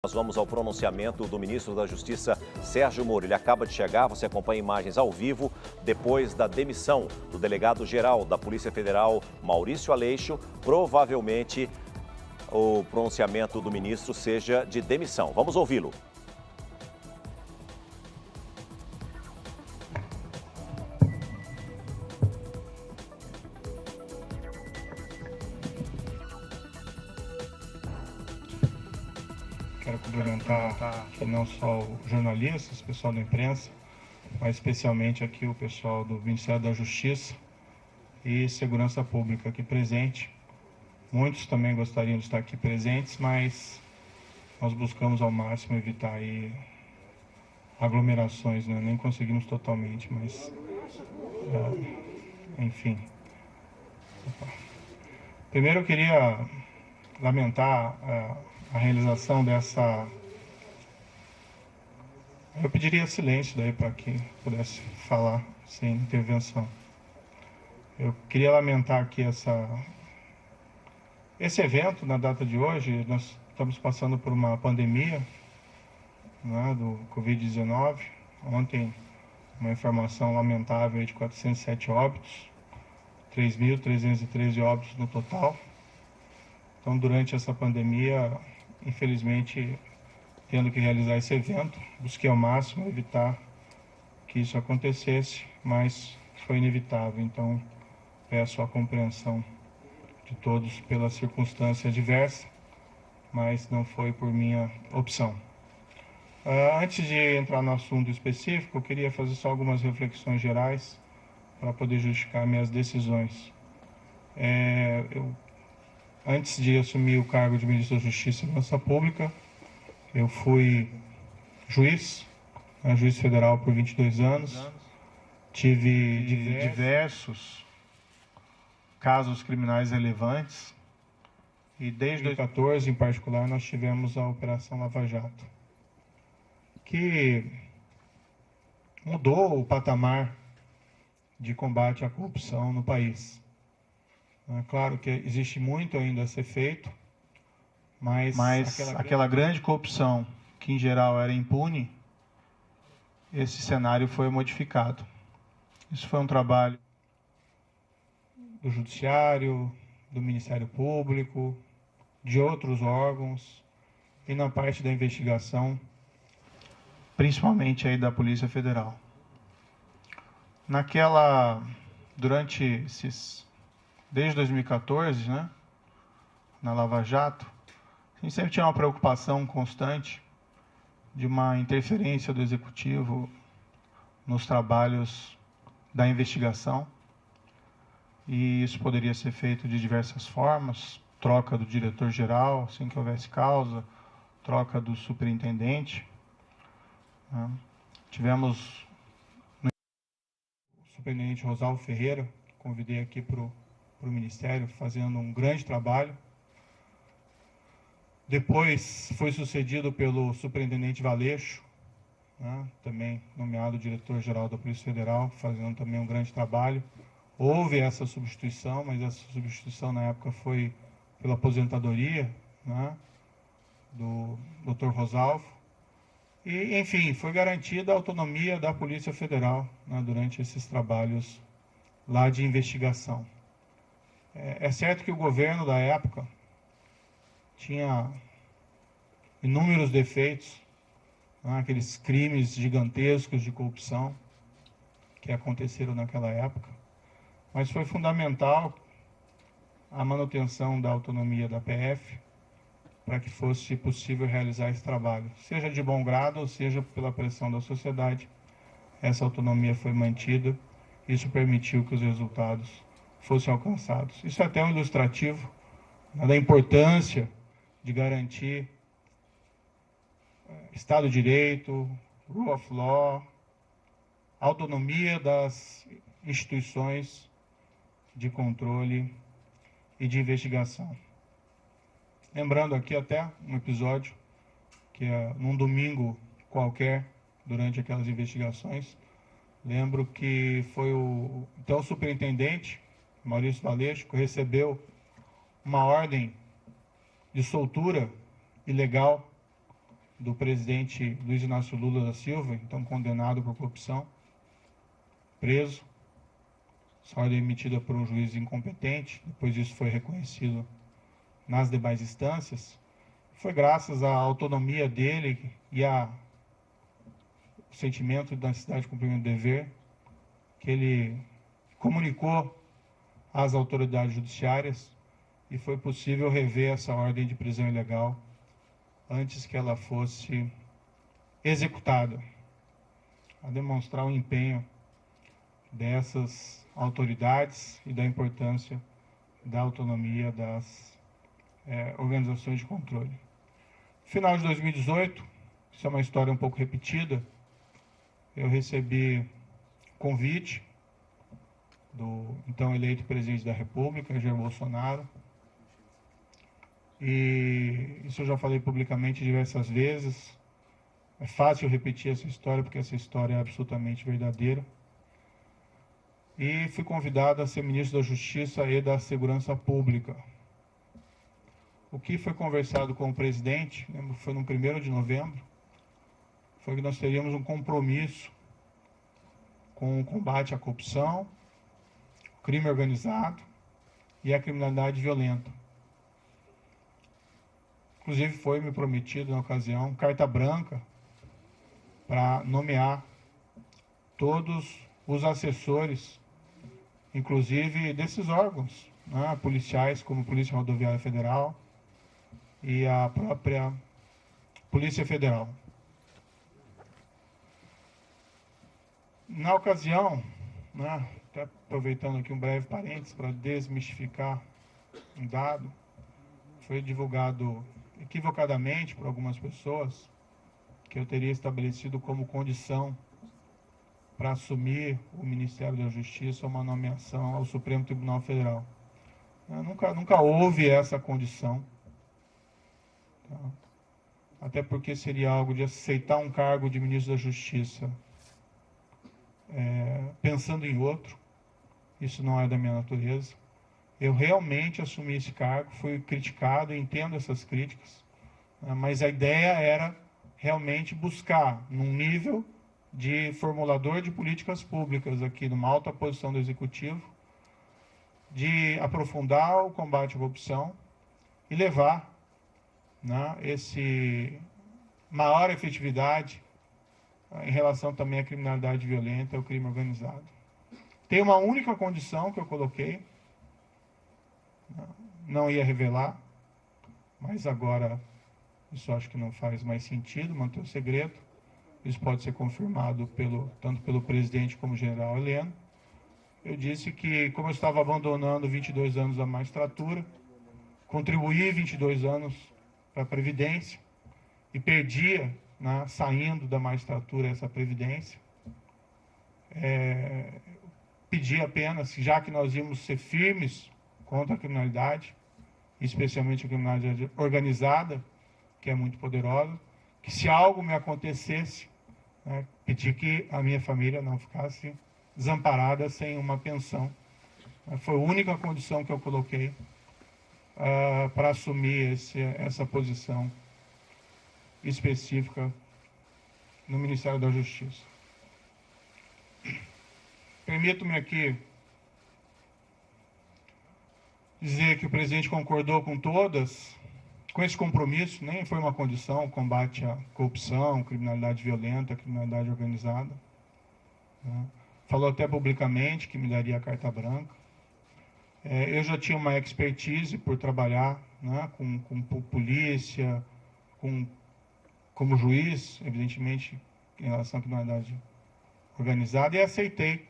Nós vamos ao pronunciamento do ministro da Justiça, Sérgio Moro. Ele acaba de chegar, você acompanha imagens ao vivo, depois da demissão do delegado-geral da Polícia Federal, Maurício Aleixo. Provavelmente o pronunciamento do ministro seja de demissão. Vamos ouvi-lo. Quero cumprimentar aqui não só os jornalistas, o pessoal da imprensa, mas especialmente aqui o pessoal do Ministério da Justiça e Segurança Pública aqui presente. Muitos também gostariam de estar aqui presentes, mas nós buscamos ao máximo evitar aí aglomerações, né? Nem conseguimos totalmente, mas enfim. Primeiro eu queria lamentar a realização dessa... Eu pediria silêncio daí para que pudesse falar sem intervenção. Eu queria lamentar aqui esse evento na data de hoje. Nós estamos passando por uma pandemia, né, do Covid-19. Ontem, uma informação lamentável de 407 óbitos, 3.313 óbitos no total. Então, durante essa pandemia, infelizmente, tendo que realizar esse evento, busquei ao máximo evitar que isso acontecesse, mas foi inevitável. Então, peço a compreensão de todos pela circunstância adversa, mas não foi por minha opção. Antes de entrar no assunto específico, eu queria fazer só algumas reflexões gerais para poder justificar minhas decisões. Antes de assumir o cargo de ministro da Justiça e Segurança Pública, eu fui juiz federal por 22 anos. Tive diversos casos criminais relevantes e desde 2014, em particular, nós tivemos a Operação Lava Jato, que mudou o patamar de combate à corrupção no país. É claro que existe muito ainda a ser feito, mas aquela grande corrupção, que em geral era impune, esse cenário foi modificado. Isso foi um trabalho do Judiciário, do Ministério Público, de outros órgãos, e na parte da investigação, principalmente aí da Polícia Federal. Desde 2014, né, na Lava Jato, a gente sempre tinha uma preocupação constante de uma interferência do Executivo nos trabalhos da investigação. E isso poderia ser feito de diversas formas: troca do diretor-geral, assim que houvesse causa, troca do superintendente. Tivemos o superintendente Rosalvo Ferreira, que convidei aqui para o Ministério, fazendo um grande trabalho. Depois foi sucedido pelo superintendente Valeixo, né, também nomeado diretor-geral da Polícia Federal, fazendo também um grande trabalho. Houve essa substituição, mas essa substituição na época foi pela aposentadoria, né, do Dr. Rosalvo. E, enfim, foi garantida a autonomia da Polícia Federal, né, durante esses trabalhos lá de investigação. É certo que o governo da época tinha inúmeros defeitos, né, aqueles crimes gigantescos de corrupção que aconteceram naquela época, mas foi fundamental a manutenção da autonomia da PF para que fosse possível realizar esse trabalho. Seja de bom grado ou seja pela pressão da sociedade, essa autonomia foi mantida. Isso permitiu que os resultados fossem alcançados. Isso é até um ilustrativo, né, da importância de garantir Estado de Direito, Rule of Law, autonomia das instituições de controle e de investigação. Lembrando aqui até um episódio que num domingo qualquer, durante aquelas investigações, lembro que foi o então superintendente, Maurício Aleixo, que recebeu uma ordem de soltura ilegal do presidente Luiz Inácio Lula da Silva, então condenado por corrupção, preso. Essa ordem emitida por um juiz incompetente, depois isso foi reconhecido nas demais instâncias. Foi graças à autonomia dele e ao sentimento da necessidade de cumprir o dever que ele comunicou às autoridades judiciárias e foi possível rever essa ordem de prisão ilegal antes que ela fosse executada, a demonstrar o empenho dessas autoridades e da importância da autonomia das organizações de controle. Final de 2018, isso é uma história um pouco repetida, eu recebi convite do então eleito presidente da República, Jair Bolsonaro, e isso eu já falei publicamente diversas vezes. É fácil repetir essa história, porque essa história é absolutamente verdadeira. E fui convidado a ser ministro da Justiça e da Segurança Pública. O que foi conversado com o presidente, foi no 1º de novembro, foi que nós teríamos um compromisso com o combate à corrupção, crime organizado e a criminalidade violenta. Inclusive foi me prometido na ocasião carta branca para nomear todos os assessores, inclusive desses órgãos, né, policiais, como a Polícia Rodoviária Federal e a própria Polícia Federal. Na ocasião, né, até aproveitando aqui um breve parênteses para desmistificar um dado, foi divulgado equivocadamente por algumas pessoas que eu teria estabelecido como condição para assumir o Ministério da Justiça uma nomeação ao Supremo Tribunal Federal. Nunca houve essa condição, tá? Até porque seria algo de aceitar um cargo de ministro da Justiça pensando em outro. Isso não é da minha natureza. Eu realmente assumi esse cargo, fui criticado, entendo essas críticas, né, mas a ideia era realmente buscar, num nível de formulador de políticas públicas aqui, numa alta posição do Executivo, de aprofundar o combate à corrupção e levar, né, esse maior efetividade em relação também à criminalidade violenta e ao crime organizado. Tem uma única condição que eu coloquei, não ia revelar, mas agora isso acho que não faz mais sentido, manter o segredo. Isso pode ser confirmado tanto pelo presidente como general Heleno. Eu disse que, como eu estava abandonando 22 anos da magistratura, contribuí 22 anos para a Previdência e perdia, né, saindo da magistratura, essa Previdência. Pedi apenas, já que nós íamos ser firmes contra a criminalidade, especialmente a criminalidade organizada, que é muito poderosa, que se algo me acontecesse, né, pedi que a minha família não ficasse desamparada sem uma pensão. Foi a única condição que eu coloquei para assumir essa posição específica no Ministério da Justiça. Permito-me aqui dizer que o presidente concordou com esse compromisso, nem foi uma condição, o combate à corrupção, criminalidade violenta, criminalidade organizada, né? Falou até publicamente que me daria a carta branca. Eu já tinha uma expertise por trabalhar, né, com polícia, como juiz, evidentemente, em relação à criminalidade organizada, e aceitei,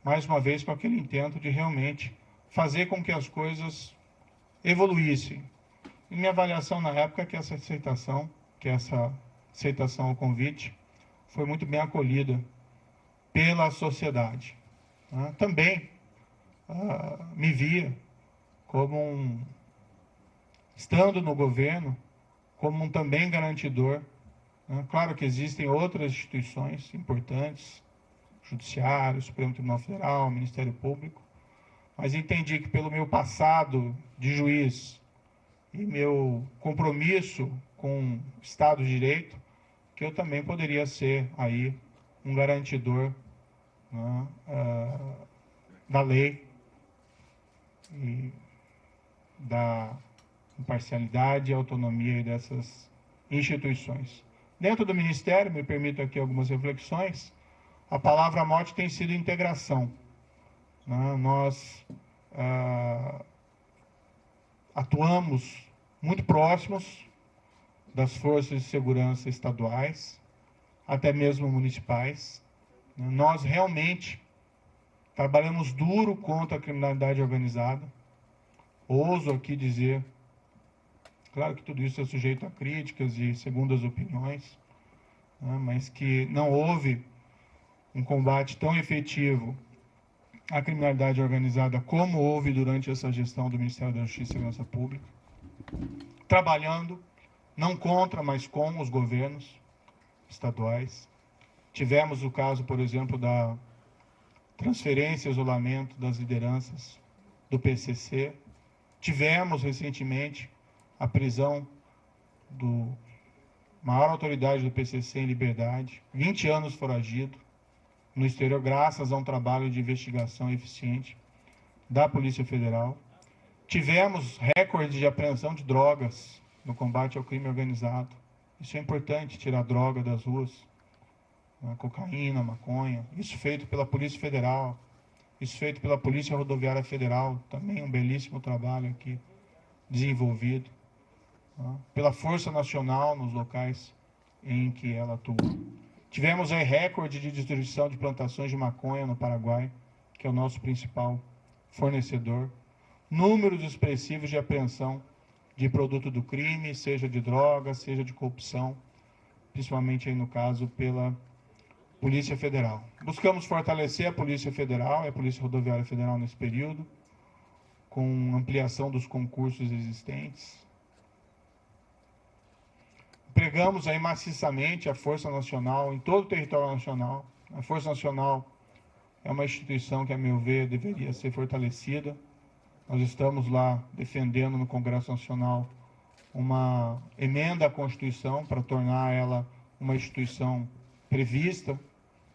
mais uma vez, com aquele intento de realmente fazer com que as coisas evoluíssem. E minha avaliação na época é que essa aceitação ao convite foi muito bem acolhida pela sociedade. Também me via como estando no governo, como um também garantidor. Claro que existem outras instituições importantes, Judiciário, Supremo Tribunal Federal, Ministério Público, mas entendi que pelo meu passado de juiz e meu compromisso com o Estado de Direito, que eu também poderia ser aí um garantidor, né, da lei e da imparcialidade e autonomia dessas instituições. Dentro do Ministério, me permito aqui algumas reflexões, a palavra mote tem sido integração. Nós atuamos muito próximos das forças de segurança estaduais, até mesmo municipais. Nós realmente trabalhamos duro contra a criminalidade organizada. Ouso aqui dizer, claro que tudo isso é sujeito a críticas e segundas opiniões, mas que não houve um combate tão efetivo à criminalidade organizada como houve durante essa gestão do Ministério da Justiça e Segurança Pública, trabalhando não contra, mas com os governos estaduais. Tivemos o caso, por exemplo, da transferência e isolamento das lideranças do PCC. Tivemos recentemente a prisão do maior autoridade do PCC em liberdade, 20 anos foragido no exterior, graças a um trabalho de investigação eficiente da Polícia Federal. Tivemos recorde de apreensão de drogas no combate ao crime organizado. Isso é importante, tirar droga das ruas, cocaína, maconha. Isso feito pela Polícia Federal, isso feito pela Polícia Rodoviária Federal, também um belíssimo trabalho aqui desenvolvido, pela Força Nacional nos locais em que ela atua. Tivemos aí recorde de destruição de plantações de maconha no Paraguai, que é o nosso principal fornecedor. Números expressivos de apreensão de produto do crime, seja de droga, seja de corrupção, principalmente aí no caso pela Polícia Federal. Buscamos fortalecer a Polícia Federal e a Polícia Rodoviária Federal nesse período, com ampliação dos concursos existentes. Empregamos aí maciçamente a Força Nacional em todo o território nacional. A Força Nacional é uma instituição que, a meu ver, deveria ser fortalecida. Nós estamos lá defendendo no Congresso Nacional uma emenda à Constituição para tornar ela uma instituição prevista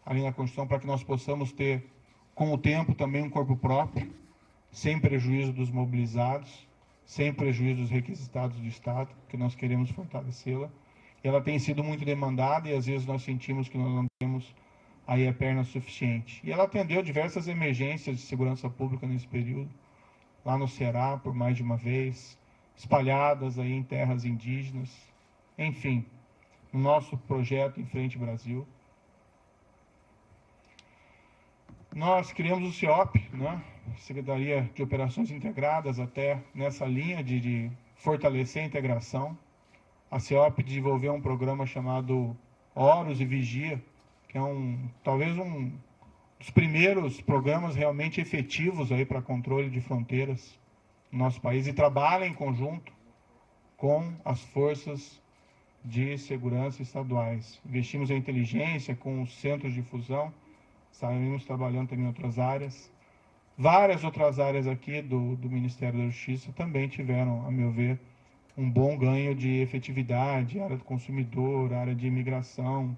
ali na Constituição, para que nós possamos ter, com o tempo, também um corpo próprio, sem prejuízo dos mobilizados, sem prejuízo dos requisitados do Estado, que nós queremos fortalecê-la. Ela tem sido muito demandada e às vezes nós sentimos que nós não temos aí a perna suficiente. E ela atendeu diversas emergências de segurança pública nesse período, lá no Ceará, por mais de uma vez, espalhadas aí em terras indígenas. Enfim, no nosso projeto Em Frente Brasil. Nós criamos o CIOP, Secretaria de Operações Integradas, até nessa linha de fortalecer a integração. A CIOP desenvolveu um programa chamado Horus e Vigia, que é talvez um dos primeiros programas realmente efetivos aí para controle de fronteiras no nosso país, e trabalha em conjunto com as forças de segurança estaduais. Investimos em inteligência com os centros de fusão, saímos trabalhando também em outras áreas. Várias outras áreas aqui do Ministério da Justiça também tiveram, a meu ver, um bom ganho de efetividade, área do consumidor, área de imigração,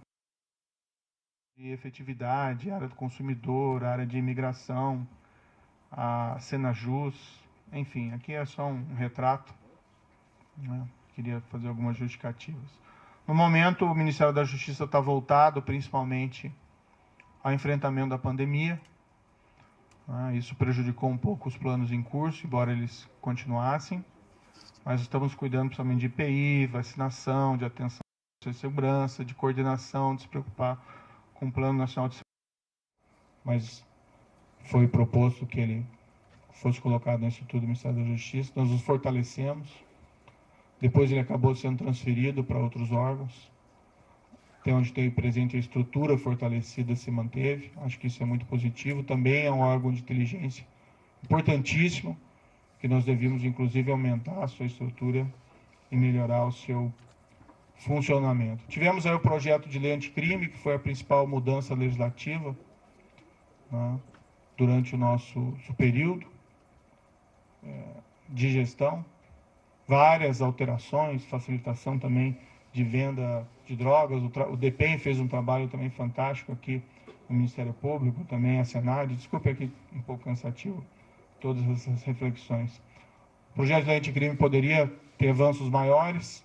área de imigração, a Senajus, enfim, aqui é só um retrato, queria fazer algumas justificativas. No momento, o Ministério da Justiça está voltado principalmente ao enfrentamento da pandemia. Isso prejudicou um pouco os planos em curso, embora eles continuassem. Mas estamos cuidando principalmente de IPI, vacinação, de atenção à segurança, de coordenação, de se preocupar com o Plano Nacional de Segurança. Mas foi proposto que ele fosse colocado no Instituto do Ministério da Justiça. Nós nos fortalecemos. Depois ele acabou sendo transferido para outros órgãos. Até onde teve presente a estrutura fortalecida se manteve. Acho que isso é muito positivo. Também é um órgão de inteligência importantíssimo, que nós devíamos, inclusive, aumentar a sua estrutura e melhorar o seu funcionamento. Tivemos aí o projeto de lei anticrime, que foi a principal mudança legislativa durante o nosso período de gestão. Várias alterações, facilitação também de venda de drogas. O DEPEN fez um trabalho também fantástico aqui no Ministério Público, também a Senado. Desculpe aqui um pouco cansativo todas essas reflexões. O projeto de lei anticrime poderia ter avanços maiores,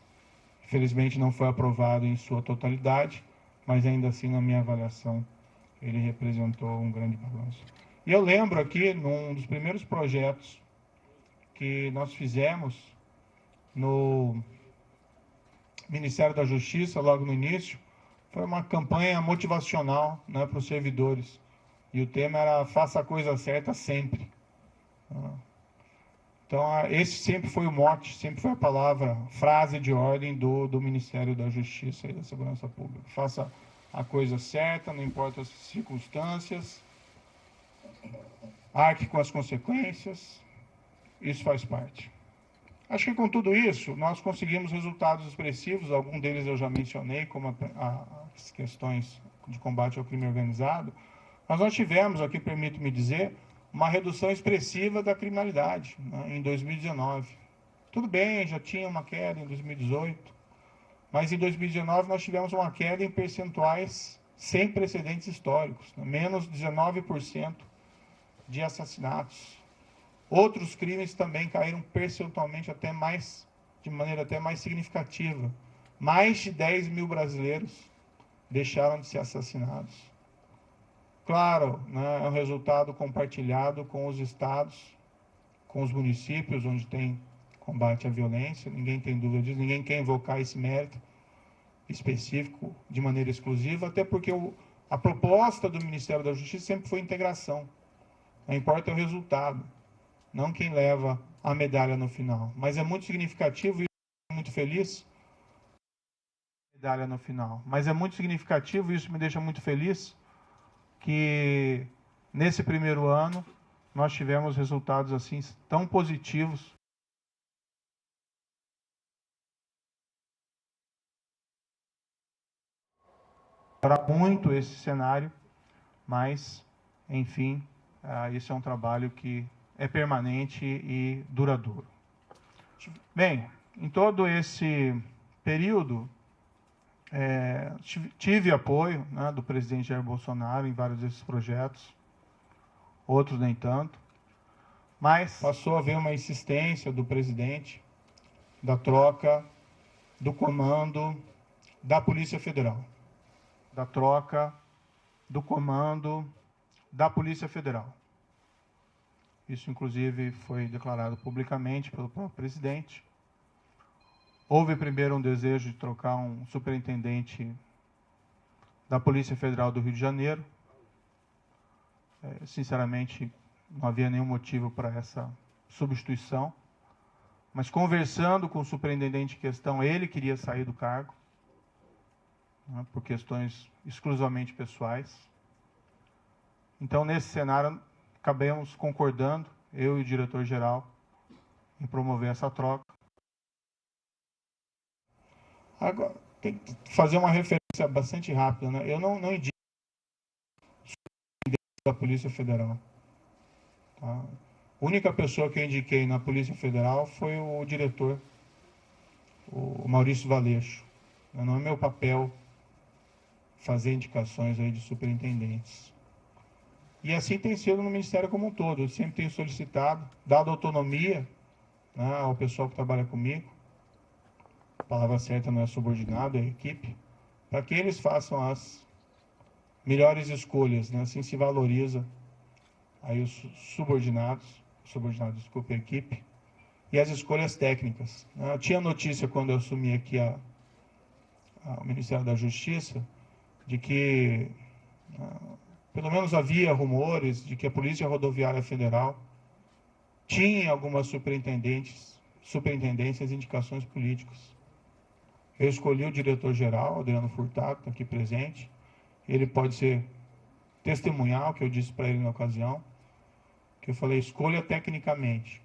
infelizmente não foi aprovado em sua totalidade, mas ainda assim, na minha avaliação, ele representou um grande avanço. E eu lembro aqui, num dos primeiros projetos que nós fizemos no Ministério da Justiça, logo no início, foi uma campanha motivacional, né, para os servidores. E o tema era faça a coisa certa sempre. Então, esse sempre foi o mote, sempre foi a palavra, frase de ordem do Ministério da Justiça e da Segurança Pública. Faça a coisa certa, não importa as circunstâncias, arque com as consequências, isso faz parte. Acho que com tudo isso, nós conseguimos resultados expressivos, alguns deles eu já mencionei, como as questões de combate ao crime organizado, mas nós tivemos aqui, permito-me dizer, uma redução expressiva da criminalidade, né, em 2019. Tudo bem, já tinha uma queda em 2018, mas em 2019 nós tivemos uma queda em percentuais sem precedentes históricos, né, menos 19% de assassinatos. Outros crimes também caíram percentualmente de maneira até mais significativa. Mais de 10 mil brasileiros deixaram de ser assassinados. Claro, né, é um resultado compartilhado com os estados, com os municípios, onde tem combate à violência, ninguém tem dúvida disso, ninguém quer invocar esse mérito específico de maneira exclusiva, até porque a proposta do Ministério da Justiça sempre foi integração. Não importa o resultado, não quem leva a medalha no final. Mas é muito significativo e muito feliz. Medalha no final. Mas é muito significativo e isso me deixa muito feliz que nesse primeiro ano nós tivemos resultados assim tão positivos. Para muito esse cenário, mas enfim, isso é um trabalho que é permanente e duradouro. Bem, em todo esse período, tive apoio, né, do presidente Jair Bolsonaro em vários desses projetos, outros nem tanto, mas passou a haver uma insistência do presidente da troca do comando da Polícia Federal. Da troca do comando da Polícia Federal. Isso, inclusive, foi declarado publicamente pelo próprio presidente. Houve primeiro um desejo de trocar um superintendente da Polícia Federal do Rio de Janeiro. Sinceramente, não havia nenhum motivo para essa substituição. Mas conversando com o superintendente em questão, ele queria sair do cargo, né, por questões exclusivamente pessoais. Então, nesse cenário, acabamos concordando, eu e o diretor-geral, em promover essa troca. Agora, tem que fazer uma referência bastante rápida, né? Eu não indico da Polícia Federal. Tá? A única pessoa que eu indiquei na Polícia Federal foi o diretor, o Maurício Valeixo. Não é meu papel fazer indicações aí de superintendentes. E assim tem sido no Ministério como um todo. Eu sempre tenho solicitado, dado autonomia, né, ao pessoal que trabalha comigo, a palavra certa não é subordinado, é equipe, para que eles façam as melhores escolhas, né? Assim se valoriza aí os subordinados, desculpe, a equipe, e as escolhas técnicas. Eu tinha notícia quando eu assumi aqui o Ministério da Justiça, de que pelo menos havia rumores de que a Polícia Rodoviária Federal tinha algumas superintendências, indicações políticas. Eu escolhi o diretor-geral, Adriano Furtado, está aqui presente. Ele pode ser testemunhal, que eu disse para ele na ocasião, que eu falei, escolha tecnicamente,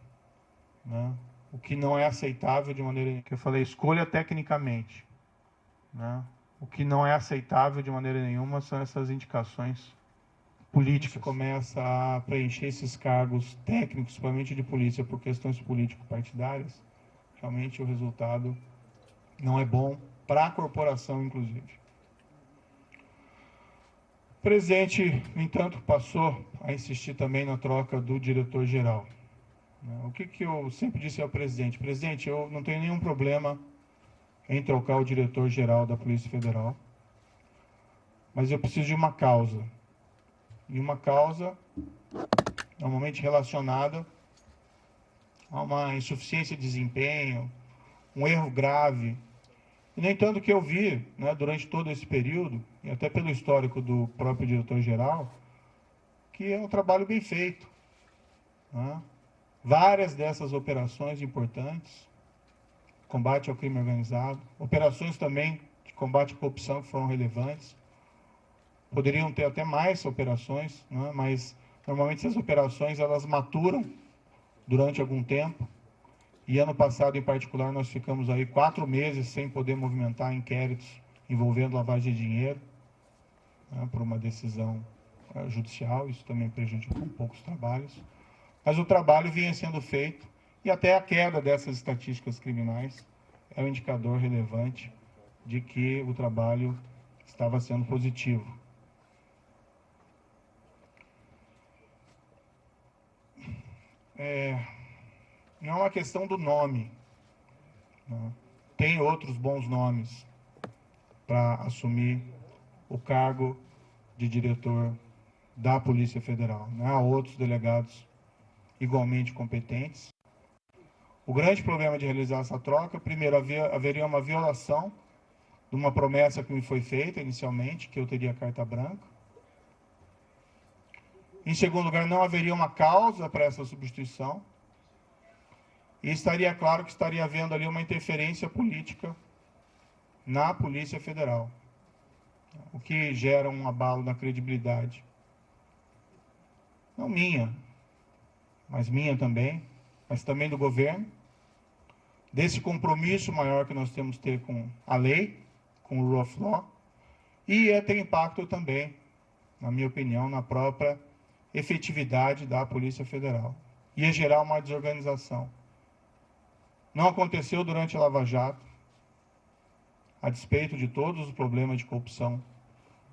né? O que não é aceitável de maneira... Que eu falei, escolha tecnicamente, né? O que não é aceitável de maneira nenhuma são essas indicações políticas. Começa a preencher esses cargos técnicos, principalmente de polícia, por questões político-partidárias, realmente o resultado não é bom para a corporação, inclusive. O presidente, no entanto, passou a insistir também na troca do diretor-geral. O que eu sempre disse ao presidente? Presidente, eu não tenho nenhum problema em trocar o diretor-geral da Polícia Federal, mas eu preciso de uma causa. E uma causa normalmente relacionada a uma insuficiência de desempenho, um erro grave. E, no entanto, o que eu vi, né, durante todo esse período, e até pelo histórico do próprio diretor-geral, que é um trabalho bem feito. Né? Várias dessas operações importantes, combate ao crime organizado, operações também de combate à corrupção que foram relevantes, poderiam ter até mais operações, né? Mas normalmente essas operações elas maturam durante algum tempo. E ano passado, em particular, nós ficamos aí 4 meses sem poder movimentar inquéritos envolvendo lavagem de dinheiro, né, por uma decisão judicial. Isso também prejudicou um pouco os trabalhos. Mas o trabalho vinha sendo feito e até a queda dessas estatísticas criminais é um indicador relevante de que o trabalho estava sendo positivo. Não é uma questão do nome. Né? Tem outros bons nomes para assumir o cargo de diretor da Polícia Federal. Né? Há outros delegados igualmente competentes. O grande problema de realizar essa troca, primeiro, haveria uma violação de uma promessa que me foi feita inicialmente, que eu teria carta branca. Em segundo lugar, não haveria uma causa para essa substituição. E estaria claro que estaria havendo ali uma interferência política na Polícia Federal, o que gera um abalo na credibilidade. Não minha, mas minha também, mas também do governo, desse compromisso maior que nós temos que ter com a lei, com o rule of law, e ia ter impacto também, na minha opinião, na própria efetividade da Polícia Federal. Ia gerar uma desorganização. Não aconteceu durante a Lava Jato, a despeito de todos os problemas de corrupção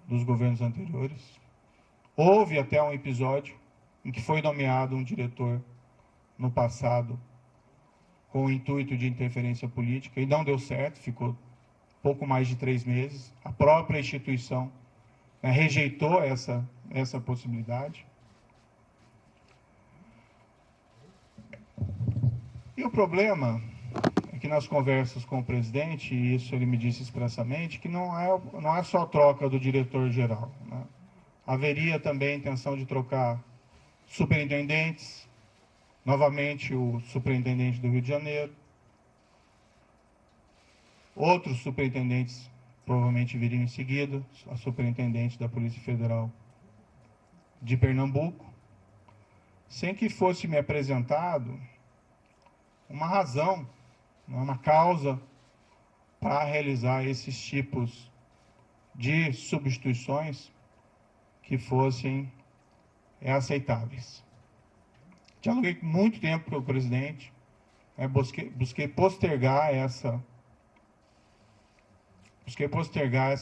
dos governos anteriores. Houve até um episódio em que foi nomeado um diretor no passado com o intuito de interferência política e não deu certo, ficou pouco mais de 3 meses. A própria instituição, né, rejeitou essa possibilidade. E o problema é que nas conversas com o presidente, e isso ele me disse expressamente, que não é só a troca do diretor-geral. Né? Haveria também a intenção de trocar superintendentes, novamente o superintendente do Rio de Janeiro. Outros superintendentes provavelmente viriam em seguida, a superintendente da Polícia Federal de Pernambuco, sem que fosse me apresentado uma razão, uma causa para realizar esses tipos de substituições que fossem aceitáveis. Dialoguei muito tempo com o presidente, busquei postergar essa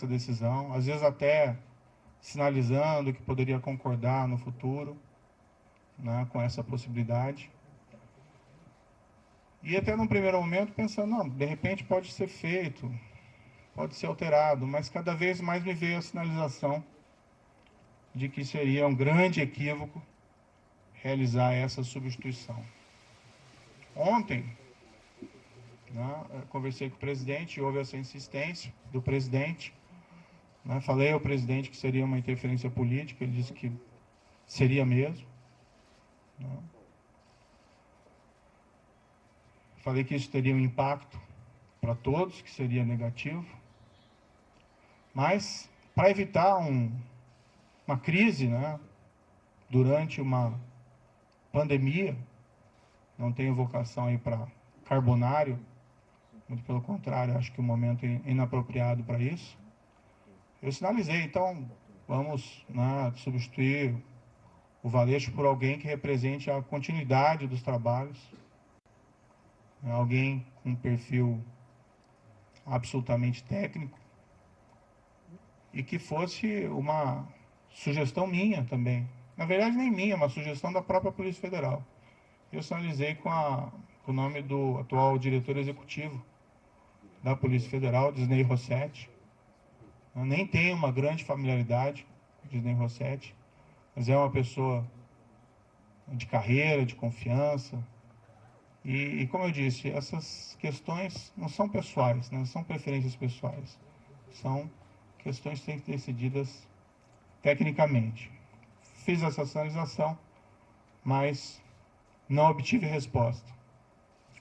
decisão, às vezes até sinalizando que poderia concordar no futuro, né, com essa possibilidade. E até num primeiro momento pensando, não, de repente pode ser feito, pode ser alterado, mas cada vez mais me veio a sinalização de que seria um grande equívoco realizar essa substituição. Ontem, né, eu conversei com o presidente, houve essa insistência do presidente, né, falei ao presidente que seria uma interferência política, ele disse que seria mesmo. Né. Falei que isso teria um impacto para todos, que seria negativo. Mas, para evitar uma crise, né, durante uma pandemia, não tenho vocação aí para carbonário, muito pelo contrário, acho que o momento é inapropriado para isso. Eu sinalizei, então, vamos, né, substituir o Valeixo por alguém que represente a continuidade dos trabalhos, alguém com um perfil absolutamente técnico, e que fosse uma sugestão minha também. Na verdade, nem minha, uma sugestão da própria Polícia Federal. Eu sinalizei com o nome do atual diretor executivo da Polícia Federal, Disney Rossetti. Eu nem tenho uma grande familiaridade com Disney Rossetti, mas é uma pessoa de carreira, de confiança. E como eu disse, essas questões não são pessoais, não são preferências pessoais. São questões que têm que ser decididas tecnicamente. Fiz essa sinalização, mas não obtive resposta.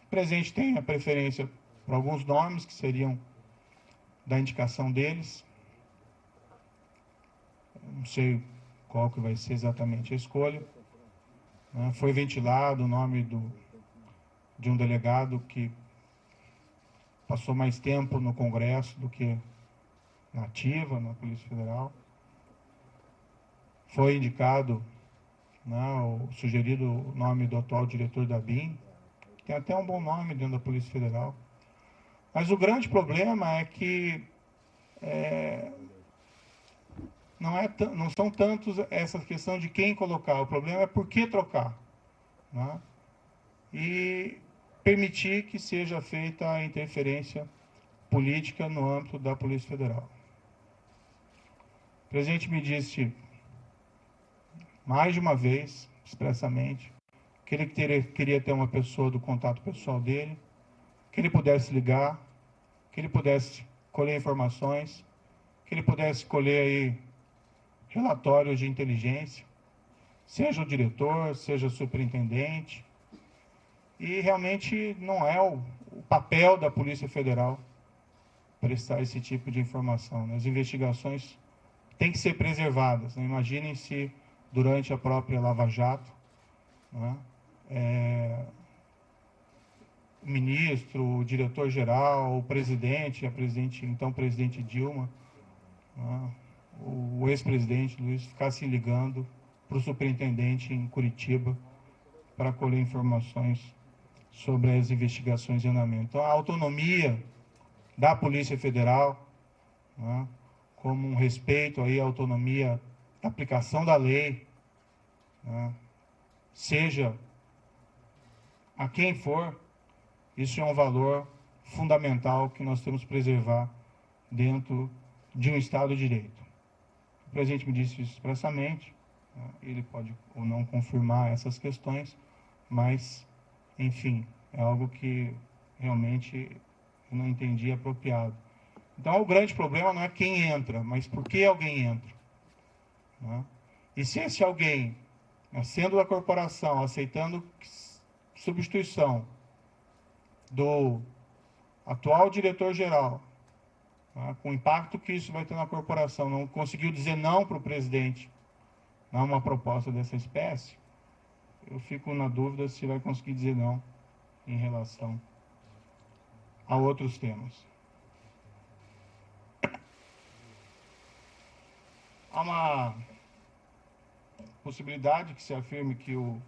O presidente tem a preferência por alguns nomes que seriam da indicação deles. Não sei qual que vai ser exatamente a escolha. Foi ventilado o nome de um delegado que passou mais tempo no Congresso do que na ativa, na Polícia Federal. Foi indicado, o sugerido nome do atual diretor da BIM, que tem até um bom nome dentro da Polícia Federal. Mas o grande problema é que não são tantos essa questão de quem colocar, o problema é por que trocar. E permitir que seja feita a interferência política no âmbito da Polícia Federal. O presidente me disse mais de uma vez, expressamente, que ele queria ter uma pessoa do contato pessoal dele, que ele pudesse ligar, que ele pudesse colher informações, que ele pudesse colher aí relatórios de inteligência, seja o diretor, seja o superintendente. E realmente não é o papel da Polícia Federal prestar esse tipo de informação. As investigações têm que ser preservadas. Imaginem se durante a própria Lava Jato, o ministro, o diretor-geral, o presidente, então presidente Dilma, o ex-presidente Luiz ficassem ligando para o superintendente em Curitiba para colher informações sobre as investigações em andamento. Então, a autonomia da Polícia Federal, como um respeito aí à autonomia da aplicação da lei, seja a quem for, isso é um valor fundamental que nós temos que preservar dentro de um Estado de Direito. O presidente me disse isso expressamente, ele pode ou não confirmar essas questões, mas, enfim, é algo que realmente eu não entendi apropriado. Então, o grande problema não é quem entra, mas por que alguém entra. E se esse alguém, sendo da corporação, aceitando substituição do atual diretor-geral, com o impacto que isso vai ter na corporação, não conseguiu dizer não para o presidente uma proposta dessa espécie, eu fico na dúvida se vai conseguir dizer não em relação a outros temas. Há uma possibilidade que se afirme que o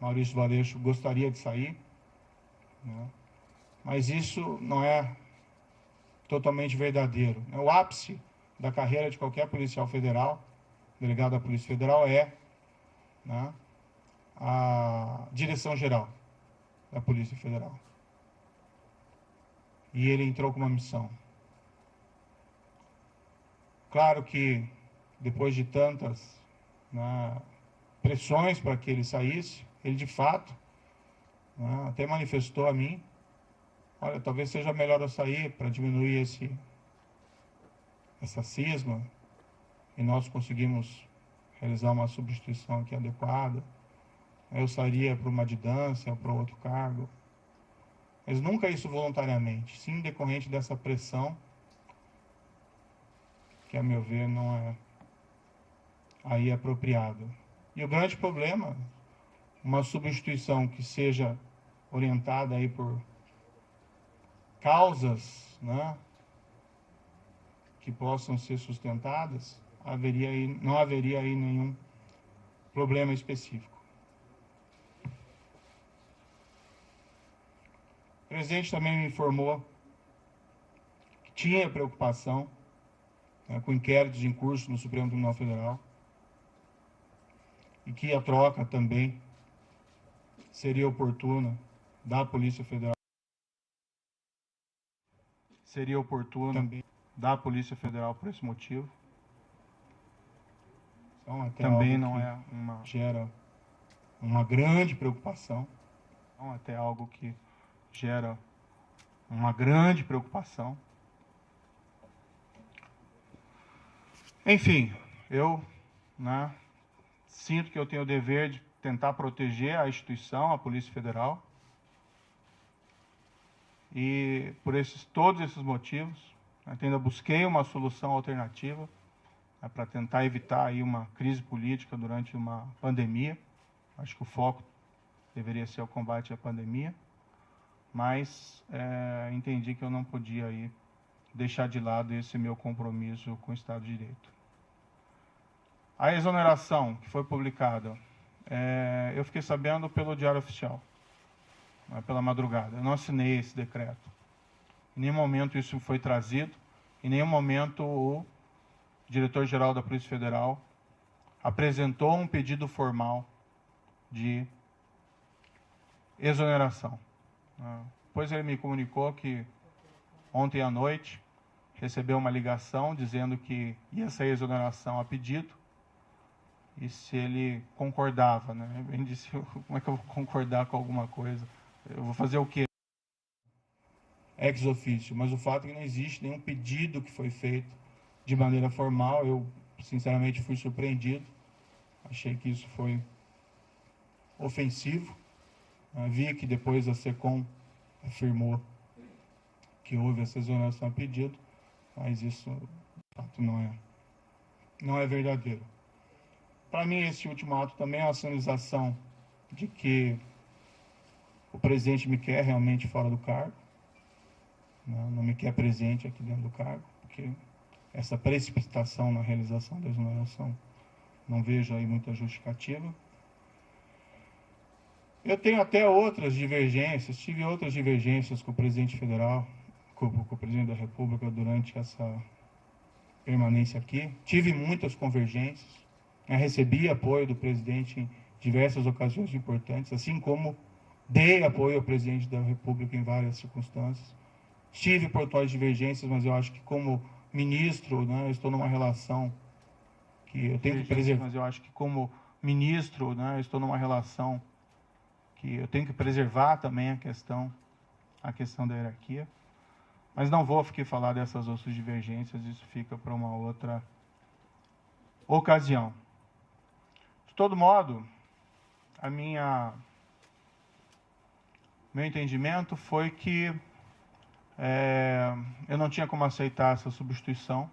Maurício Valeixo gostaria de sair, mas isso não é totalmente verdadeiro. O ápice da carreira de qualquer policial federal, delegado da Polícia Federal, é a direção-geral da Polícia Federal. E ele entrou com uma missão. Claro que, depois de tantas pressões para que ele saísse, ele de fato até manifestou a mim, olha, talvez seja melhor eu sair para diminuir essa cisma, e nós conseguimos realizar uma substituição aqui adequada. Eu sairia para uma adjudância ou para outro cargo, mas nunca isso voluntariamente, sim decorrente dessa pressão, que a meu ver não é aí apropriado. E o grande problema, uma substituição que seja orientada aí por causas, que possam ser sustentadas, não haveria aí nenhum problema específico. O presidente também me informou tinha preocupação, né, com inquéritos em curso no Supremo Tribunal Federal, e que a troca também seria oportuna da Polícia Federal. Seria oportuna também da Polícia Federal por esse motivo. Então, até também não é uma gera uma grande preocupação. Então, até algo que gera uma grande preocupação. Enfim, eu, né, sinto que eu tenho o dever de tentar proteger a instituição, a Polícia Federal. E por todos esses motivos, ainda busquei uma solução alternativa, né, para tentar evitar aí uma crise política durante uma pandemia. Acho que o foco deveria ser o combate à pandemia, mas entendi que eu não podia aí deixar de lado esse meu compromisso com o Estado de Direito. A exoneração que foi publicada, eu fiquei sabendo pelo Diário Oficial, pela madrugada. Eu não assinei esse decreto. Em nenhum momento isso foi trazido, em nenhum momento o diretor-geral da Polícia Federal apresentou um pedido formal de exoneração. Depois ele me comunicou que ontem à noite recebeu uma ligação dizendo que ia sair exoneração a pedido, e se ele concordava, né? Ele disse, como é que eu vou concordar com alguma coisa? Eu vou fazer o quê? Ex officio, mas o fato é que não existe nenhum pedido que foi feito de maneira formal. Eu, sinceramente, fui surpreendido. Achei que isso foi ofensivo. Vi que depois a SECOM afirmou que houve essa exoneração a pedido, mas isso, de fato, não é verdadeiro. Para mim, esse último ato também é uma sinalização de que o presidente me quer realmente fora do cargo, não me quer presente aqui dentro do cargo, porque essa precipitação na realização da exoneração não vejo aí muita justificativa. Eu tenho até outras divergências, tive outras divergências com o presidente federal, com o presidente da República durante essa permanência aqui. Tive muitas convergências. Recebi apoio do presidente em diversas ocasiões importantes, assim como dei apoio ao presidente da República em várias circunstâncias. Tive portuais divergências, mas eu acho que como ministro, né, eu estou numa relação que eu tenho que preservar. Mas eu acho que como ministro, né, eu estou numa relação que eu tenho que preservar também a questão da hierarquia. Mas não vou aqui falar dessas outras divergências, isso fica para uma outra ocasião. De todo modo, meu entendimento foi que eu não tinha como aceitar essa substituição.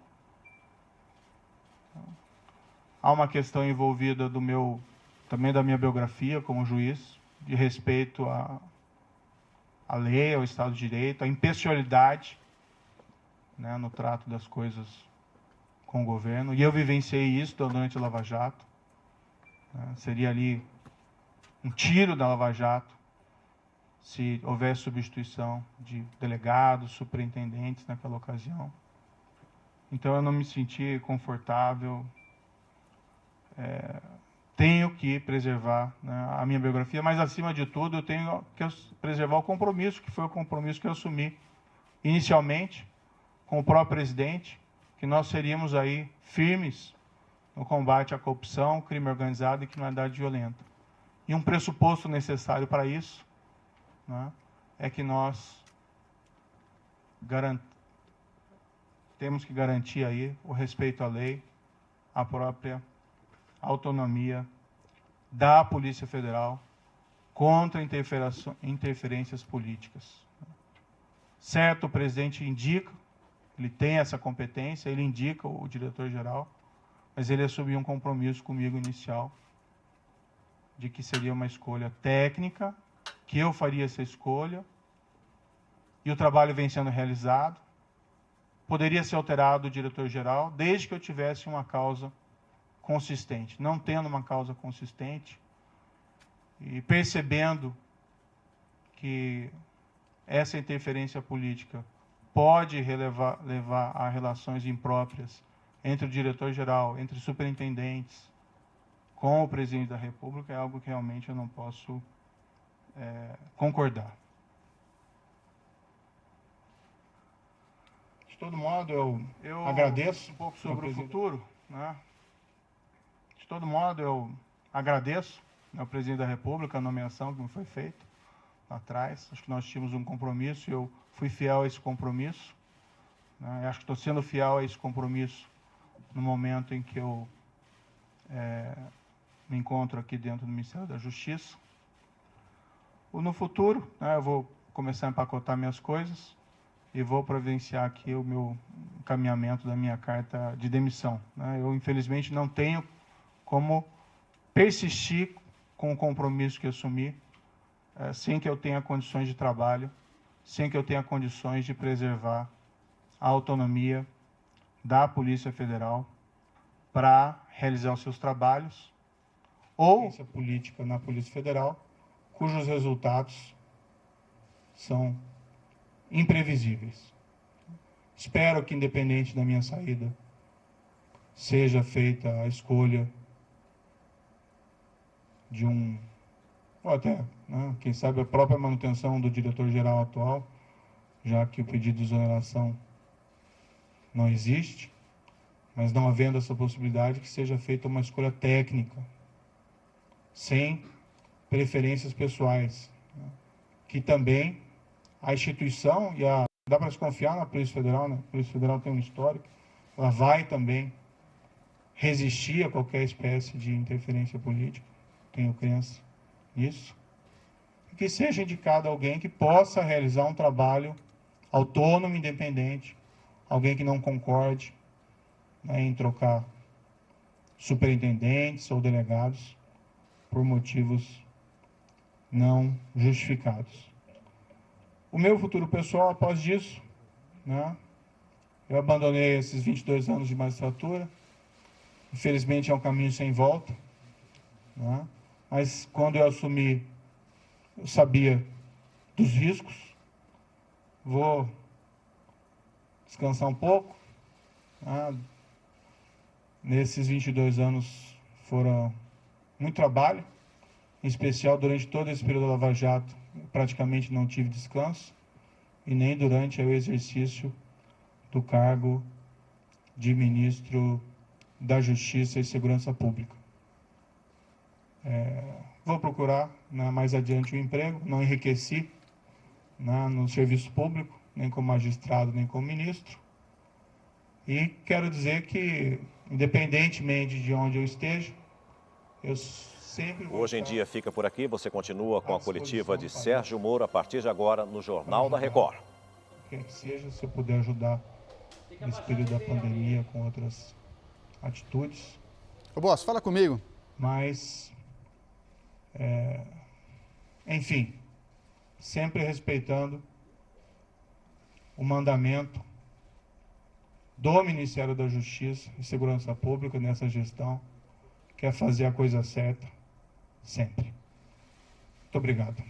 Há uma questão envolvida também da minha biografia como juiz, de respeito à lei, ao Estado de Direito, à impessoalidade, né, no trato das coisas com o governo. E eu vivenciei isso durante a Lava Jato. Seria ali um tiro da Lava Jato se houvesse substituição de delegados, superintendentes naquela ocasião. Então eu não me senti confortável. Tenho que preservar, né, a minha biografia, mas acima de tudo eu tenho que preservar o compromisso, que foi o compromisso que eu assumi inicialmente com o próprio presidente, que nós seríamos aí firmes no combate à corrupção, crime organizado e criminalidade violenta. E um pressuposto necessário para isso, né, é que nós temos que garantir aí o respeito à lei, a própria autonomia da Polícia Federal contra interferências políticas. Certo, o presidente indica, ele tem essa competência, ele indica o diretor-geral, mas ele assumiu um compromisso comigo inicial de que seria uma escolha técnica, que eu faria essa escolha, e o trabalho vem sendo realizado. Poderia ser alterado o diretor-geral, desde que eu tivesse uma causa consistente. Não tendo uma causa consistente, e percebendo que essa interferência política pode levar a relações impróprias entre o diretor-geral, entre superintendentes, com o presidente da República, é algo que realmente eu não posso concordar. De todo modo, eu agradeço um pouco sobre o futuro, né? De todo modo, eu agradeço ao presidente da República a nomeação que me foi feita lá atrás. Acho que nós tínhamos um compromisso e eu fui fiel a esse compromisso, né? Eu acho que estou sendo fiel a esse compromisso no momento em que eu me encontro aqui dentro do Ministério da Justiça. No futuro, né, eu vou começar a empacotar minhas coisas e vou providenciar aqui o meu encaminhamento da minha carta de demissão, né? Eu, infelizmente, não tenho como persistir com o compromisso que assumi sem que eu tenha condições de trabalho, sem que eu tenha condições de preservar a autonomia da Polícia Federal para realizar os seus trabalhos, ou política na Polícia Federal, cujos resultados são imprevisíveis. Espero que, independente da minha saída, seja feita a escolha de ou até, né, quem sabe, a própria manutenção do diretor-geral atual, já que o pedido de exoneração não existe, mas não havendo essa possibilidade, que seja feita uma escolha técnica, sem preferências pessoais, né? Que também a instituição dá para se confiar na Polícia Federal, né? A Polícia Federal tem um histórico, ela vai também resistir a qualquer espécie de interferência política, tenho crença nisso, e que seja indicado alguém que possa realizar um trabalho autônomo, independente, alguém que não concorde, né, em trocar superintendentes ou delegados por motivos não justificados. O meu futuro pessoal, após disso, né, eu abandonei esses 22 anos de magistratura. Infelizmente, é um caminho sem volta, né, mas quando eu assumi, eu sabia dos riscos. Vou descansar um pouco, né. Nesses 22 anos foram muito trabalho, em especial durante todo esse período da Lava Jato, praticamente não tive descanso, e nem durante o exercício do cargo de ministro da Justiça e Segurança Pública. Vou procurar, né, mais adiante um emprego, não enriqueci, né, no serviço público, nem como magistrado, nem como ministro, e quero dizer que, independentemente de onde eu esteja, eu sempre vou Hoje em dia fica por aqui, você continua com a coletiva de Sérgio Moro a partir de agora no Jornal da Record. Quer que seja, se eu puder ajudar nesse período da pandemia com outras atitudes. Ô, boss, fala comigo. Mas, enfim, sempre respeitando o mandamento do Ministério da Justiça e Segurança Pública nessa gestão, que é fazer a coisa certa sempre. Muito obrigado.